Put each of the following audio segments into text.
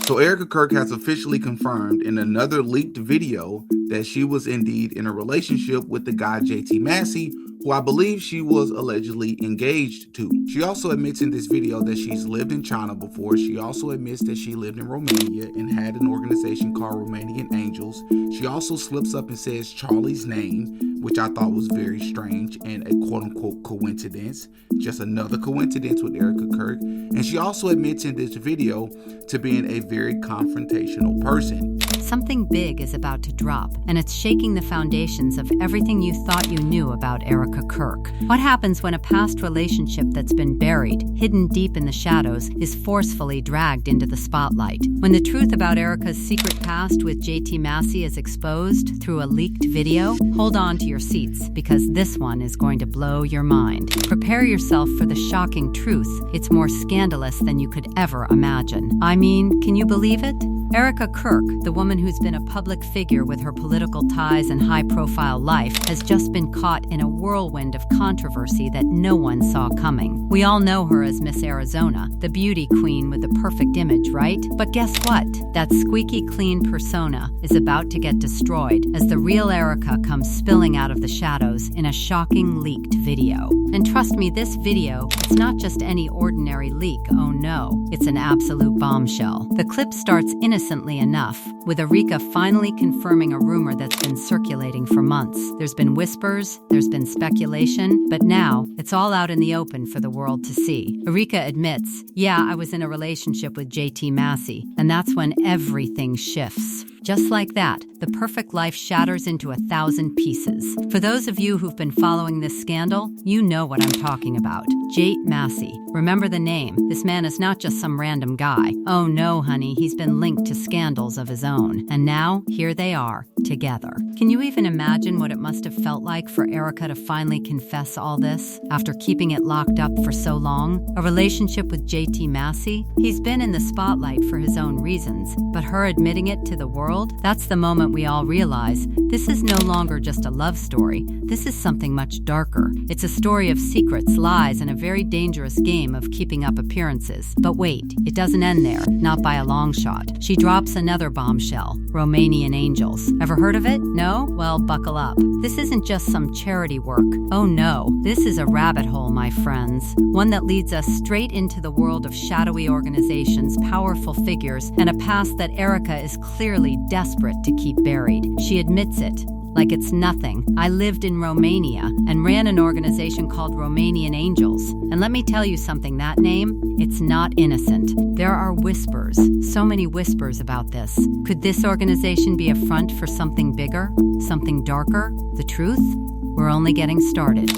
So Erika Kirk has officially confirmed in another leaked video that she was indeed in a relationship with the guy JT Massie, who I believe she was allegedly engaged to. She also admits in this video that she's lived in China before. She also admits that she lived in Romania and had an organization called Romanian Angels. She also slips up and says Charlie's name, which I thought was very strange and a quote-unquote coincidence. Just another coincidence with Erika Kirk. And she also admits in this video to being a very confrontational person. Something big is about to drop, and it's shaking the foundations of everything you thought you knew about Erika Kirk. What happens when a past relationship that's been buried, hidden deep in the shadows, is forcefully dragged into the spotlight? When the truth about Erika's secret past with JT Massie is exposed through a leaked video, hold on to your seats, because this one is going to blow your mind. Prepare yourself for the shocking truth. It's more scandalous than you could ever imagine. I mean, can you believe it? Erika Kirk, the woman who's been a public figure with her political ties and high-profile life, has just been caught in a whirlwind of controversy that no one saw coming. We all know her as Miss Arizona, the beauty queen with the perfect image, right? But guess what? That squeaky clean persona is about to get destroyed as the real Erika comes spilling out of the shadows in a shocking leaked video. And trust me, this video, it's not just any ordinary leak, oh no, it's an absolute bombshell. The clip starts innocently enough, with Erika finally confirming a rumor that's been circulating for months. There's been whispers, there's been speculation, but now it's all out in the open for the world to see. Erika admits, yeah, I was in a relationship with JT Massie, and that's when everything shifts. Just like that, the perfect life shatters into 1,000 pieces. For those of you who've been following this scandal, you know what I'm talking about. JT Massie. Remember the name. This man is not just some random guy. Oh no, honey, he's been linked to scandals of his own. And now, here they are, together. Can you even imagine what it must have felt like for Erika to finally confess all this after keeping it locked up for so long? A relationship with JT Massie? He's been in the spotlight for his own reasons, but her admitting it to the world, that's the moment we all realize this is no longer just a love story. This is something much darker. It's a story of secrets, lies, and a very dangerous game of keeping up appearances. But wait, it doesn't end there, not by a long shot. She drops another bombshell, Romanian Angels. Ever heard of it? No? Well, buckle up. This isn't just some charity work. Oh no, this is a rabbit hole, my friends. One that leads us straight into the world of shadowy organizations, powerful figures, and a past that Erika is clearly desperate to keep buried. She admits it. Like it's nothing. I lived in Romania and ran an organization called Romanian Angels. And let me tell you something, that name, it's not innocent. There are whispers, so many whispers about this. Could this organization be a front for something bigger, something darker? The truth? We're only getting started.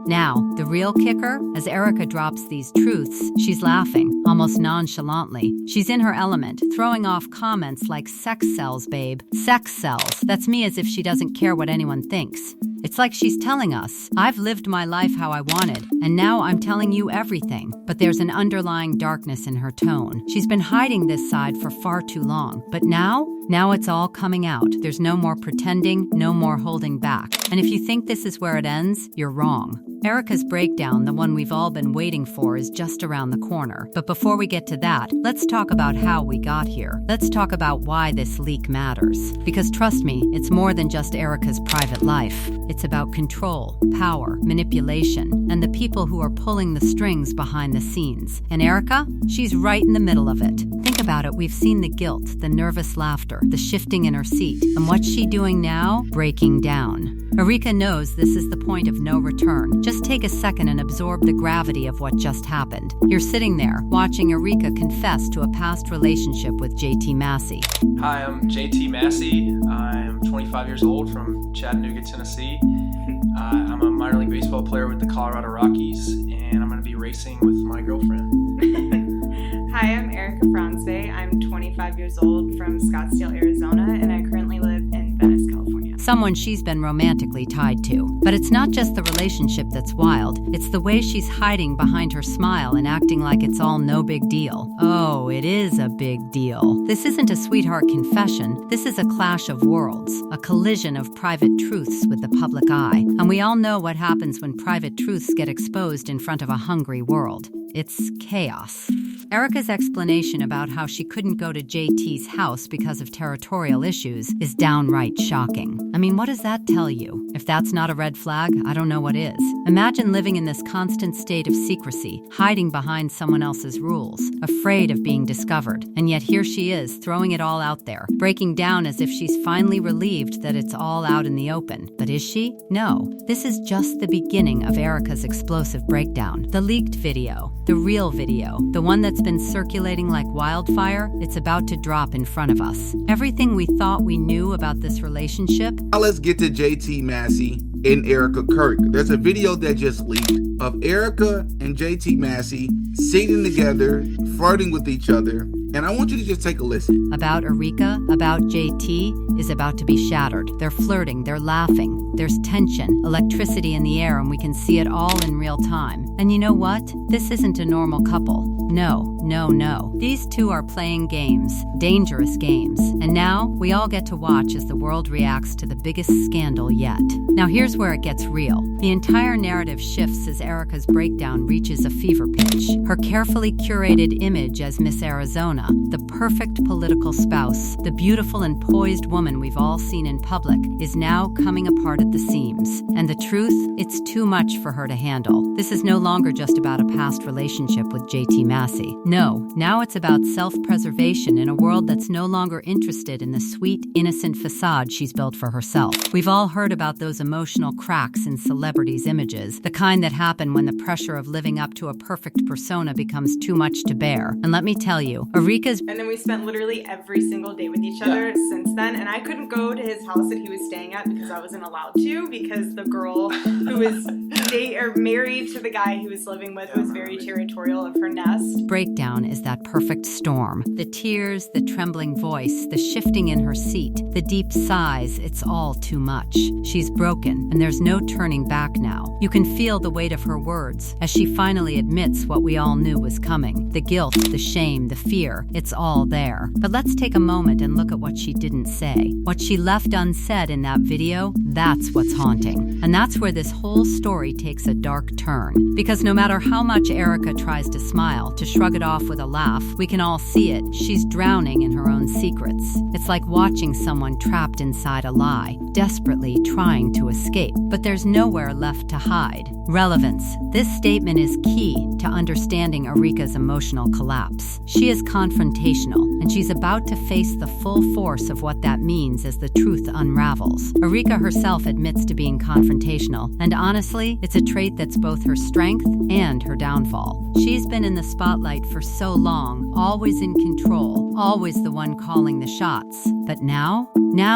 Now, the real kicker, as Erika drops these truths, she's laughing, almost nonchalantly. She's in her element, throwing off comments like sex sells, babe. Sex sells. That's me as if she doesn't care what anyone thinks. It's like she's telling us, I've lived my life how I wanted, and now I'm telling you everything. But there's an underlying darkness in her tone. She's been hiding this side for far too long. But now it's all coming out. There's no more pretending, no more holding back. And if you think this is where it ends, you're wrong. Erika's breakdown, the one we've all been waiting for, is just around the corner. But before we get to that, let's talk about how we got here. Let's talk about why this leak matters. Because trust me, it's more than just Erika's private life. It's about control, power, manipulation, and the people who are pulling the strings behind the scenes. And Erika? She's right in the middle of it. Think about it, we've seen the guilt, the nervous laughter, the shifting in her seat. And what's she doing now? Breaking down. Erika knows this is the point of no return. Just take a second and absorb the gravity of what just happened. You're sitting there, watching Erika confess to a past relationship with JT Massie. Hi, I'm JT Massie. I'm 25 years old from Chattanooga, Tennessee. I'm a minor league baseball player with the Colorado Rockies, and I'm going to be racing with my girlfriend. Hi, I'm Erika Franze. I'm 25 years old from Scottsdale, Arizona, and I currently live in Venice, California. someone she's been romantically tied to. But it's not just the relationship that's wild, it's the way she's hiding behind her smile and acting like it's all no big deal. Oh, it is a big deal. This isn't a sweetheart confession, this is a clash of worlds, a collision of private truths with the public eye. And we all know what happens when private truths get exposed in front of a hungry world. It's chaos. Erika's explanation about how she couldn't go to JT's house because of territorial issues is downright shocking. I mean, what does that tell you? If that's not a red flag, I don't know what is. Imagine living in this constant state of secrecy, hiding behind someone else's rules, afraid of being discovered. And yet here she is, throwing it all out there, breaking down as if she's finally relieved that it's all out in the open. But is she? No. This is just the beginning of Erika's explosive breakdown. The leaked video, the real video, the one that's been circulating like wildfire, it's about to drop in front of us. Everything we thought we knew about this relationship. Now let's get to JT Massie and Erika Kirk. There's a video that just leaked of Erika and JT Massie sitting together, flirting with each other. And I want you to just take a listen. About Erika, about JT, is about to be shattered. They're flirting, they're laughing. There's tension, electricity in the air, and we can see it all in real time. And you know what? This isn't a normal couple. No. These two are playing games, dangerous games. And now, we all get to watch as the world reacts to the biggest scandal yet. Now here's where it gets real. The entire narrative shifts as Erika's breakdown reaches a fever pitch. Her carefully curated image as Miss Arizona, the perfect political spouse, the beautiful and poised woman we've all seen in public, is now coming apart at the seams. And the truth? It's too much for her to handle. This is no longer just about a past relationship with JT Massie. No, now it's about self-preservation in a world that's no longer interested in the sweet, innocent facade she's built for herself. We've all heard about those emotional cracks in celebrities' images, the kind that happen when the pressure of living up to a perfect persona becomes too much to bear. And let me tell you, Erika's... And then we spent literally every single day with each other since then, and I couldn't go to his house that he was staying at because I wasn't allowed to, because the girl who was married to the guy he was living with was very territorial of her nest. Breakdown is that perfect storm. The tears, the trembling voice, the shifting in her seat, the deep sighs, it's all too much. She's broken, and there's no turning back now. You can feel the weight of her words as she finally admits what we all knew was coming. The guilt, the shame, the fear, it's all there. But let's take a moment and look at what she didn't say. What she left unsaid in that video, that's what's haunting. And that's where this whole story takes a dark turn. Because no matter how much Erika tries to smile, to shrug it off with a laugh, we can all see it. She's drowning in her own secrets. It's like watching someone trapped inside a lie, desperately trying to escape. But there's nowhere left to hide. Relevance. This statement is key to understanding Erika's emotional collapse. She is confrontational, and she's about to face the full force of what that means as the truth unravels. Erika herself admits to being confrontational, and honestly, it's a trait that's both her strength and her downfall. She's been in the spotlight for so long, always in control, always the one calling the shots. But now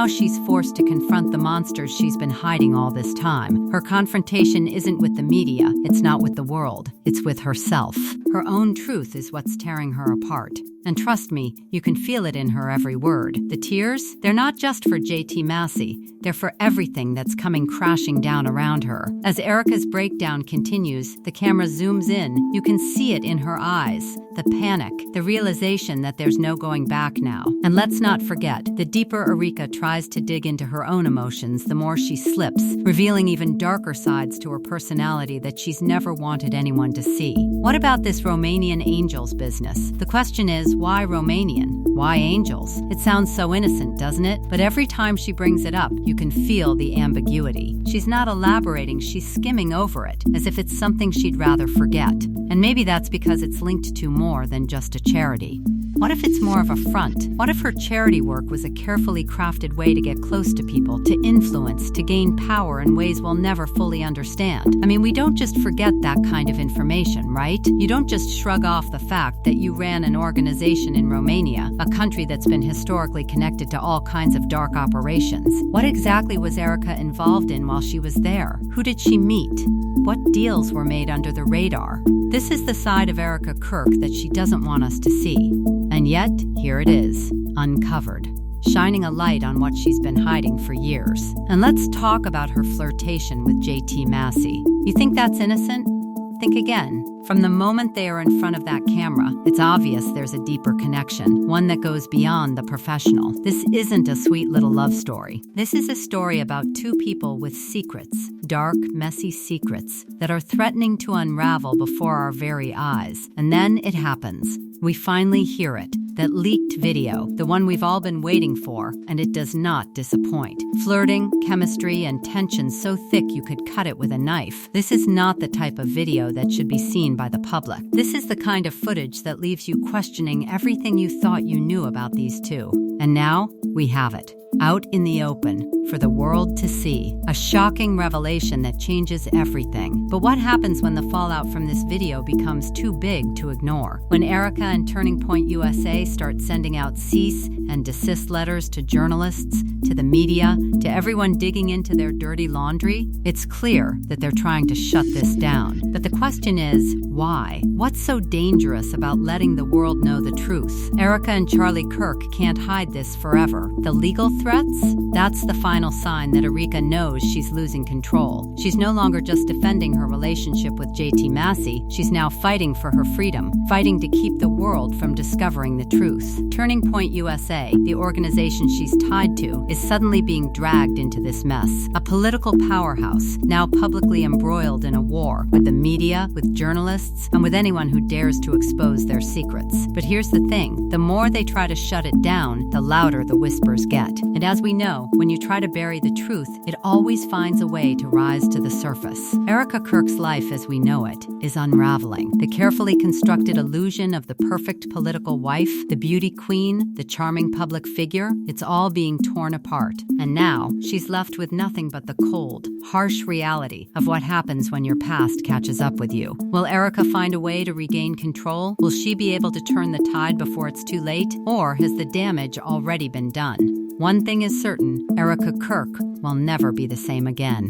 she's forced to confront the monsters she's been hiding all this time. Her confrontation isn't with the media, it's not with the world, it's with herself. Her own truth is what's tearing her apart. And trust me, you can feel it in her every word. The tears, they're not just for JT Massie, they're for everything that's coming crashing down around her. As Erika's breakdown continues, the camera zooms in. You can see it in her eyes. The panic, the realization that there's no going back now. And let's not forget, the deeper Erika tries to dig into her own emotions, the more she slips, revealing even darker sides to her personality that she's never wanted anyone to see. What about this Romanian angels business? The question is, why Romanian? Why angels? It sounds so innocent, doesn't it? But every time she brings it up, you can feel the ambiguity. She's not elaborating, she's skimming over it, as if it's something she'd rather forget. And maybe that's because it's linked to more than just a charity. What if it's more of a front? What if her charity work was a carefully crafted way to get close to people, to influence, to gain power in ways we'll never fully understand? I mean, we don't just forget that kind of information, right? You don't just shrug off the fact that you ran an organization in Romania, a country that's been historically connected to all kinds of dark operations. What exactly was Erika involved in while she was there? Who did she meet? What deals were made under the radar? This is the side of Erika Kirk that she doesn't want us to see. And yet, here it is, uncovered. shining a light on what she's been hiding for years. And let's talk about her flirtation with JT Massie. You think that's innocent? Think again. From the moment they are in front of that camera, it's obvious there's a deeper connection, one that goes beyond the professional. This isn't a sweet little love story. This is a story about two people with secrets, dark, messy secrets, that are threatening to unravel before our very eyes. And then it happens. We finally hear it. That leaked video, the one we've all been waiting for, and it does not disappoint. Flirting, chemistry, and tension so thick you could cut it with a knife. This is not the type of video that should be seen by the public. This is the kind of footage that leaves you questioning everything you thought you knew about these two. And now, we have it. Out in the open, for the world to see. A shocking revelation that changes everything. But what happens when the fallout from this video becomes too big to ignore? When Erika and Turning Point USA start sending out cease and desist letters to journalists, to the media, to everyone digging into their dirty laundry, it's clear that they're trying to shut this down. But the question is, why? What's so dangerous about letting the world know the truth? Erika and Charlie Kirk can't hide this forever. The legal threats? That's the final sign that Erika knows she's losing control. She's no longer just defending her relationship with JT Massie, she's now fighting for her freedom, fighting to keep the world from discovering the truth. Turning Point USA, the organization she's tied to, is suddenly being dragged into this mess. A political powerhouse, now publicly embroiled in a war, with the media, with journalists, and with anyone who dares to expose their secrets. But here's the thing, the more they try to shut it down, the louder the whispers get. And as we know, when you try to bury the truth, it always finds a way to rise to the surface. Erika Kirk's life as we know it is unraveling. The carefully constructed illusion of the perfect political wife, the beauty queen, the charming public figure, it's all being torn apart. And now, she's left with nothing but the cold, harsh reality of what happens when your past catches up with you. Will Erika find a way to regain control? Will she be able to turn the tide before it's too late? Or has the damage already been done? One thing is certain, Erika Kirk will never be the same again.